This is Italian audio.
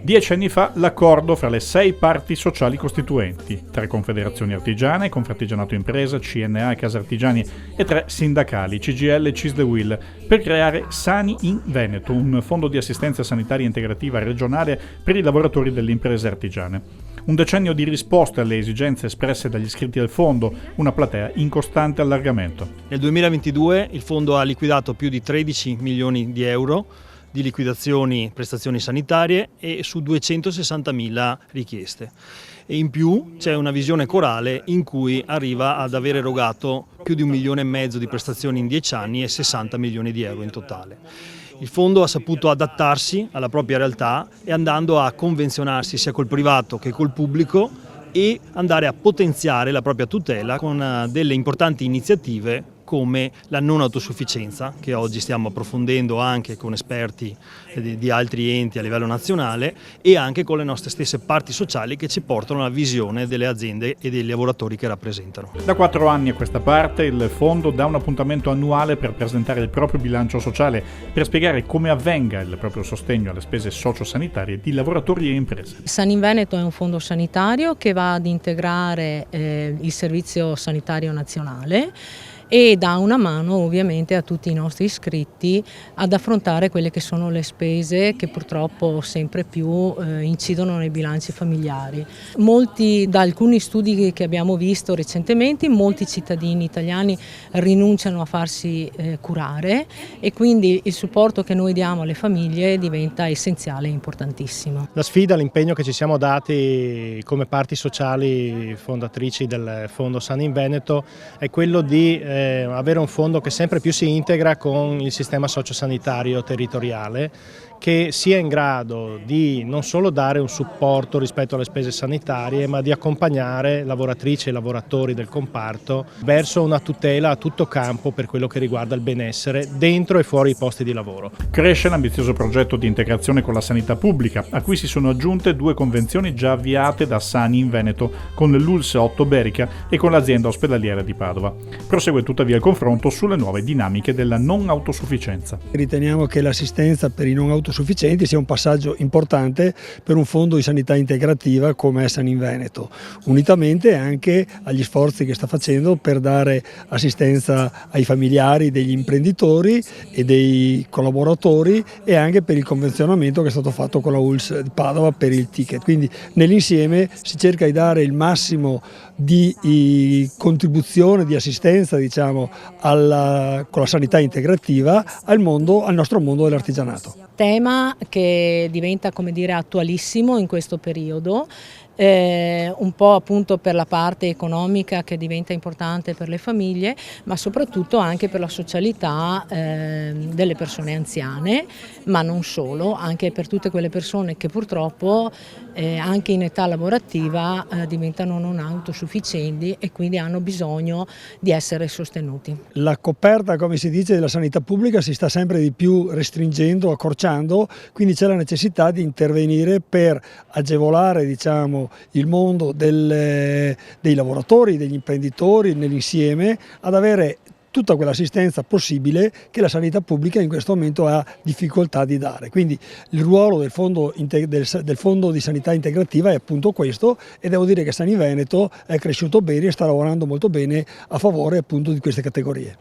Dieci anni fa l'accordo fra le 6 parti sociali costituenti, 3 confederazioni artigiane, Confartigianato Impresa, CNA e Casartigiani e 3 sindacali, CGIL e CISL e UIL, per creare Sani in Veneto, un fondo di assistenza sanitaria integrativa regionale per i lavoratori delle imprese artigiane. Un decennio di risposte alle esigenze espresse dagli iscritti al fondo, una platea in costante allargamento. Nel 2022 il fondo ha liquidato più di 13 milioni di euro di liquidazioni prestazioni sanitarie e su 260.000 richieste. E in più c'è una visione corale in cui arriva ad aver erogato più di 1,5 milioni di prestazioni in 10 anni e 60 milioni di euro in totale. Il fondo ha saputo adattarsi alla propria realtà e andando a convenzionarsi sia col privato che col pubblico e andare a potenziare la propria tutela con delle importanti iniziative come la non autosufficienza, che oggi stiamo approfondendo anche con esperti di altri enti a livello nazionale e anche con le nostre stesse parti sociali che ci portano alla visione delle aziende e dei lavoratori che rappresentano. Da 4 anni a questa parte il fondo dà un appuntamento annuale per presentare il proprio bilancio sociale, per spiegare come avvenga il proprio sostegno alle spese sociosanitarie di lavoratori e imprese. Sani in Veneto è un fondo sanitario che va ad integrare il servizio sanitario nazionale e dà una mano ovviamente a tutti i nostri iscritti ad affrontare quelle che sono le spese che purtroppo sempre più incidono nei bilanci familiari. Da alcuni studi che abbiamo visto recentemente, molti cittadini italiani rinunciano a farsi curare e quindi il supporto che noi diamo alle famiglie diventa essenziale e importantissimo. La sfida, l'impegno che ci siamo dati come parti sociali fondatrici del Fondo Sani in Veneto è quello di avere un fondo che sempre più si integra con il sistema sociosanitario territoriale, che sia in grado di non solo dare un supporto rispetto alle spese sanitarie, ma di accompagnare lavoratrici e lavoratori del comparto verso una tutela a tutto campo per quello che riguarda il benessere dentro e fuori i posti di lavoro. Cresce l'ambizioso progetto di integrazione con la sanità pubblica, a cui si sono aggiunte 2 convenzioni già avviate da Sani in Veneto con l'ULSS 8 Berica e con l'azienda ospedaliera di Padova. Prosegue tuttavia il confronto sulle nuove dinamiche della non autosufficienza. Riteniamo che l'assistenza per i non autosufficienti sia un passaggio importante per un fondo di sanità integrativa come è Sani in Veneto, unitamente anche agli sforzi che sta facendo per dare assistenza ai familiari degli imprenditori e dei collaboratori e anche per il convenzionamento che è stato fatto con la ULSS di Padova per il ticket. Quindi nell'insieme si cerca di dare il massimo di contribuzione, di assistenza diciamo, con la sanità integrativa al nostro mondo dell'artigianato. Tema che diventa, come dire, attualissimo in questo periodo, un po' appunto per la parte economica che diventa importante per le famiglie, ma soprattutto anche per la socialità delle persone anziane, ma non solo, anche per tutte quelle persone che purtroppo anche in età lavorativa diventano non autosufficienti e quindi hanno bisogno di essere sostenuti. La coperta, come si dice, della sanità pubblica si sta sempre di più restringendo, accorciando, quindi c'è la necessità di intervenire per agevolare diciamo, il mondo dei lavoratori, degli imprenditori nell'insieme ad avere tutta quell'assistenza possibile che la sanità pubblica in questo momento ha difficoltà di dare. Quindi il ruolo del fondo di sanità integrativa è appunto questo e devo dire che Sani Veneto è cresciuto bene e sta lavorando molto bene a favore appunto di queste categorie.